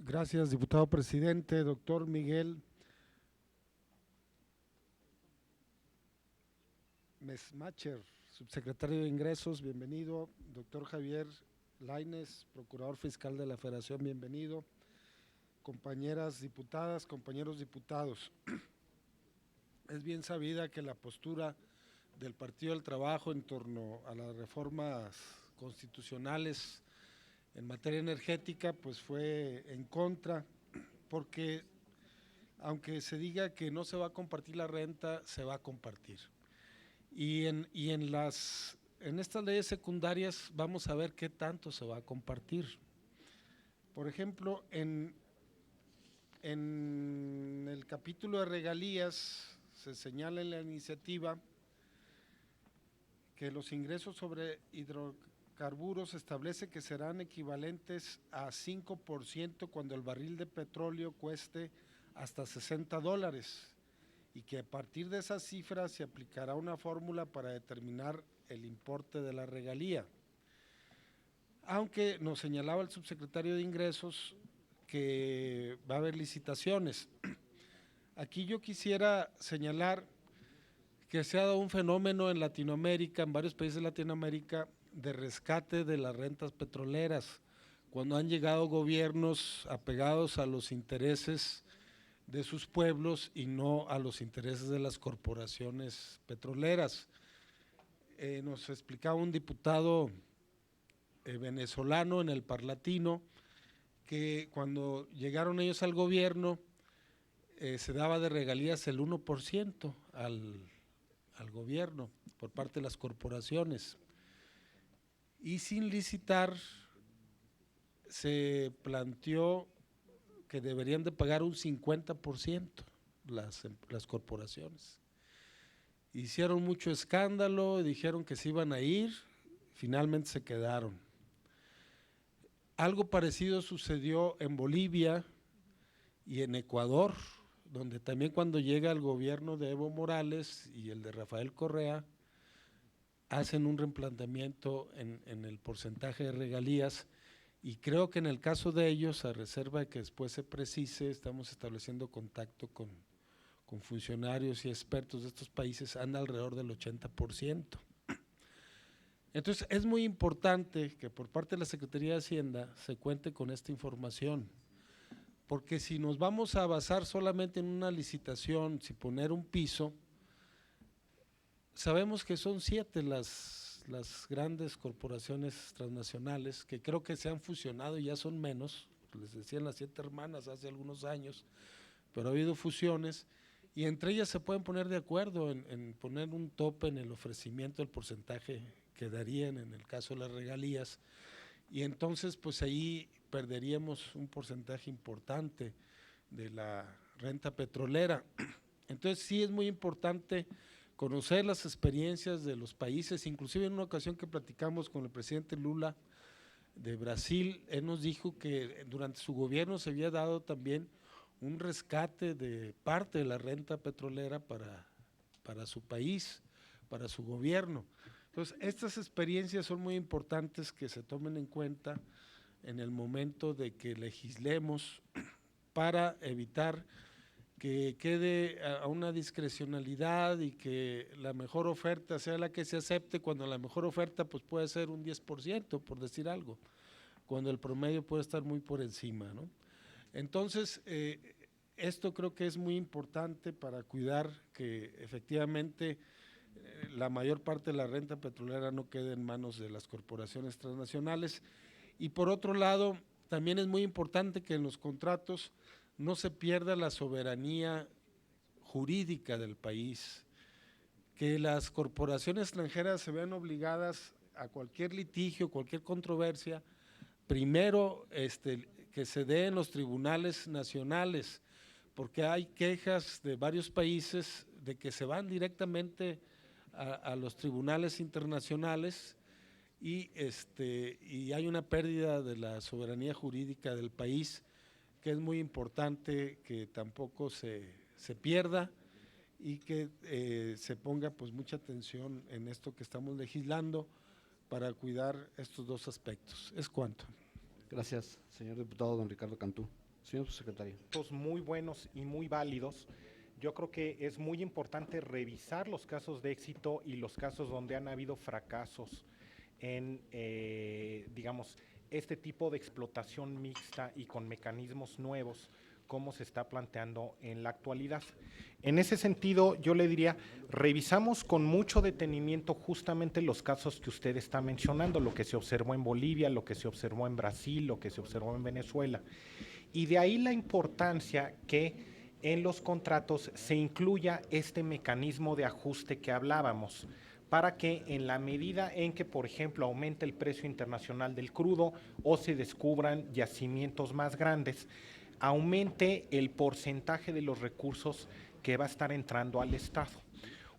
Gracias, diputado presidente. Doctor Miguel Mesmacher, subsecretario de Ingresos, bienvenido. Doctor Javier Lainez, procurador fiscal de la Federación, bienvenido. Compañeras diputadas, compañeros diputados, es bien sabida que la postura del Partido del Trabajo en torno a las reformas constitucionales en materia energética pues fue en contra, porque aunque se diga que no se va a compartir la renta, se va a compartir. En estas leyes secundarias vamos a ver qué tanto se va a compartir. Por ejemplo, en el capítulo de regalías se señala en la iniciativa que los ingresos sobre hidrocarburos establece que serán equivalentes a 5% cuando el barril de petróleo cueste hasta $60 y que a partir de esa cifra se aplicará una fórmula para determinar el importe de la regalía. Aunque nos señalaba el subsecretario de Ingresos que va a haber licitaciones. Aquí yo quisiera señalar que se ha dado un fenómeno en Latinoamérica, en varios países de Latinoamérica, de rescate de las rentas petroleras, cuando han llegado gobiernos apegados a los intereses de sus pueblos y no a los intereses de las corporaciones petroleras. Nos explicaba un diputado venezolano en el Parlatino que cuando llegaron ellos al gobierno se daba de regalías el 1% al gobierno por parte de las corporaciones y sin licitar se planteó que deberían de pagar un 50% las corporaciones. Hicieron mucho escándalo, dijeron que se iban a ir, finalmente se quedaron. Algo parecido sucedió en Bolivia y en Ecuador, donde también cuando llega el gobierno de Evo Morales y el de Rafael Correa, hacen un replanteamiento en el porcentaje de regalías y creo que en el caso de ellos, a reserva de que después se precise, estamos estableciendo contacto con funcionarios y expertos de estos países, anda alrededor del 80%. Entonces es muy importante que por parte de la Secretaría de Hacienda se cuente con esta información, porque si nos vamos a basar solamente en una licitación, si poner un piso, sabemos que son 7 las grandes corporaciones transnacionales que creo que se han fusionado y ya son menos, les decían las 7 hermanas hace algunos años, pero ha habido fusiones y entre ellas se pueden poner de acuerdo en poner un tope en el ofrecimiento del porcentaje que darían en el caso de las regalías y entonces pues ahí perderíamos un porcentaje importante de la renta petrolera. Entonces sí es muy importante conocer las experiencias de los países, inclusive en una ocasión que platicamos con el presidente Lula de Brasil, él nos dijo que durante su gobierno se había dado también un rescate de parte de la renta petrolera para su país, para su gobierno. Entonces, estas experiencias son muy importantes que se tomen en cuenta en el momento de que legislemos para evitar que quede a una discrecionalidad y que la mejor oferta sea la que se acepte, cuando la mejor oferta pues puede ser un 10%, por decir algo, cuando el promedio puede estar muy por encima, ¿no? Entonces, esto creo que es muy importante para cuidar que efectivamente la mayor parte de la renta petrolera no quede en manos de las corporaciones transnacionales y por otro lado, también es muy importante que en los contratos no se pierda la soberanía jurídica del país, que las corporaciones extranjeras se vean obligadas a cualquier litigio, cualquier controversia, primero que se dé en los tribunales nacionales, porque hay quejas de varios países de que se van directamente a los tribunales internacionales y hay una pérdida de la soberanía jurídica del país que es muy importante que tampoco se pierda y que se ponga pues mucha atención en esto que estamos legislando para cuidar estos dos aspectos. Es cuanto. Gracias, señor diputado don Ricardo Cantú. Señor secretario. Muy buenos y muy válidos. Yo creo que es muy importante revisar los casos de éxito y los casos donde han habido fracasos en, digamos, este tipo de explotación mixta y con mecanismos nuevos, como se está planteando en la actualidad. En ese sentido, yo le diría, revisamos con mucho detenimiento justamente los casos que usted está mencionando, lo que se observó en Bolivia, lo que se observó en Brasil, lo que se observó en Venezuela. Y de ahí la importancia que en los contratos se incluya este mecanismo de ajuste que hablábamos, para que en la medida en que, por ejemplo, aumente el precio internacional del crudo o se descubran yacimientos más grandes, aumente el porcentaje de los recursos que va a estar entrando al Estado.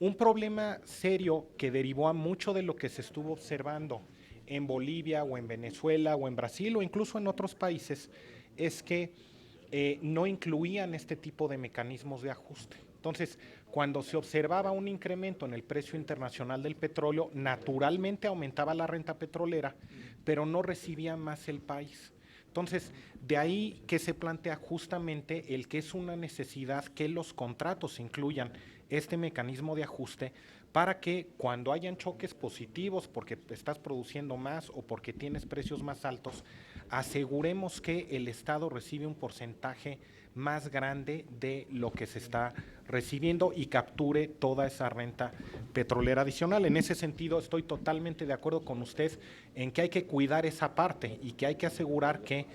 Un problema serio que derivó a mucho de lo que se estuvo observando en Bolivia o en Venezuela o en Brasil o incluso en otros países es que no incluían este tipo de mecanismos de ajuste. Entonces, cuando se observaba un incremento en el precio internacional del petróleo, naturalmente aumentaba la renta petrolera, pero no recibía más el país. Entonces, de ahí que se plantea justamente el que es una necesidad que los contratos incluyan este mecanismo de ajuste para que cuando hayan choques positivos porque estás produciendo más o porque tienes precios más altos, aseguremos que el Estado recibe un porcentaje más grande de lo que se está recibiendo y capture toda esa renta petrolera adicional. En ese sentido, estoy totalmente de acuerdo con usted en que hay que cuidar esa parte y que hay que asegurar que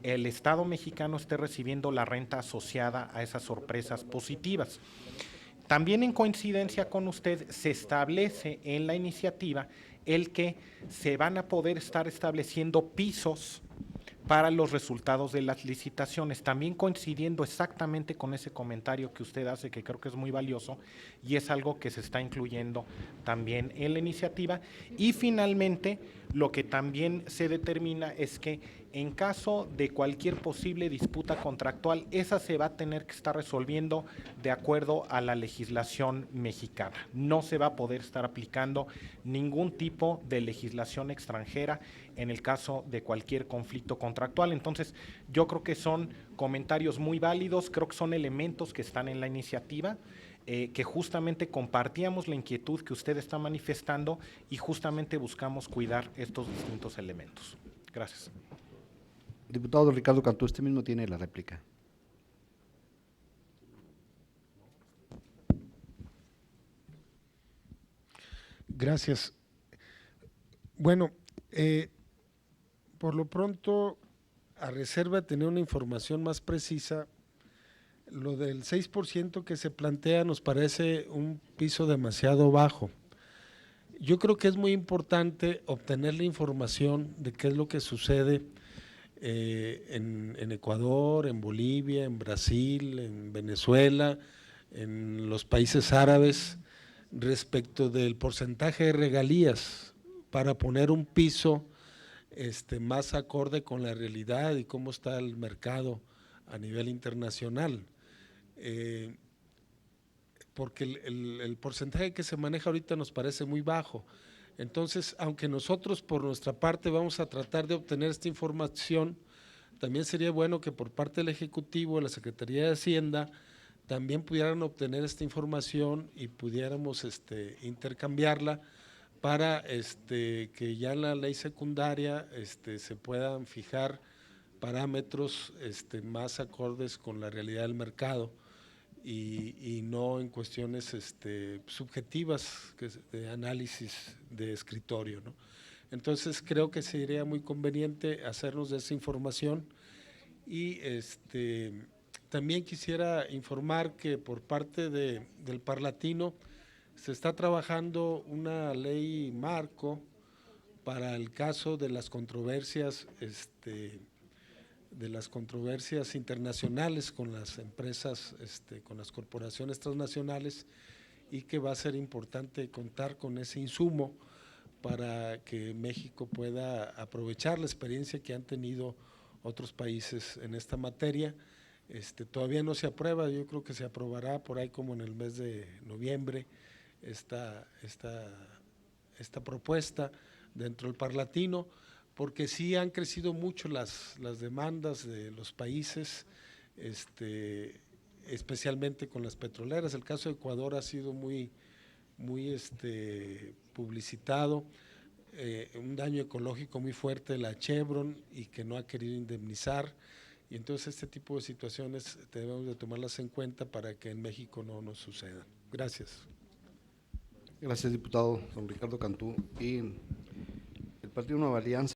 el Estado mexicano esté recibiendo la renta asociada a esas sorpresas positivas. También en coincidencia con usted se establece en la iniciativa el que se van a poder estar estableciendo pisos para los resultados de las licitaciones, también coincidiendo exactamente con ese comentario que usted hace, que creo que es muy valioso y es algo que se está incluyendo también en la iniciativa. Y finalmente, lo que también se determina es que en caso de cualquier posible disputa contractual, esa se va a tener que estar resolviendo de acuerdo a la legislación mexicana. No se va a poder estar aplicando ningún tipo de legislación extranjera en el caso de cualquier conflicto contractual. Entonces, yo creo que son comentarios muy válidos, creo que son elementos que están en la iniciativa, que justamente compartíamos la inquietud que usted está manifestando y justamente buscamos cuidar estos distintos elementos. Gracias. Diputado Ricardo Cantú, usted mismo tiene la réplica. Gracias. Bueno, por lo pronto, a reserva de tener una información más precisa, lo del 6% que se plantea nos parece un piso demasiado bajo. Yo creo que es muy importante obtener la información de qué es lo que sucede en Ecuador, en Bolivia, en Brasil, en Venezuela, en los países árabes, respecto del porcentaje de regalías para poner un piso más acorde con la realidad y cómo está el mercado a nivel internacional. Porque el porcentaje que se maneja ahorita nos parece muy bajo. Entonces, aunque nosotros por nuestra parte vamos a tratar de obtener esta información, también sería bueno que por parte del Ejecutivo, de la Secretaría de Hacienda, también pudieran obtener esta información y pudiéramos intercambiarla para que ya en la ley secundaria se puedan fijar parámetros más acordes con la realidad del mercado y no en cuestiones subjetivas de análisis de escritorio, ¿no? Entonces creo que sería muy conveniente hacernos de esa información y también quisiera informar que por parte del Parlatino se está trabajando una ley marco para el caso de las controversias internacionales con las empresas, con las corporaciones transnacionales, y que va a ser importante contar con ese insumo para que México pueda aprovechar la experiencia que han tenido otros países en esta materia. Todavía no se aprueba, yo creo que se aprobará por ahí como en el mes de noviembre esta propuesta dentro del Parlatino, porque sí han crecido mucho las demandas de los países, especialmente con las petroleras. El caso de Ecuador ha sido muy publicitado, un daño ecológico muy fuerte de la Chevron y que no ha querido indemnizar, y entonces este tipo de situaciones debemos de tomarlas en cuenta para que en México no nos sucedan. Gracias. Gracias, diputado don Ricardo Cantú. Y el Partido Nueva Alianza.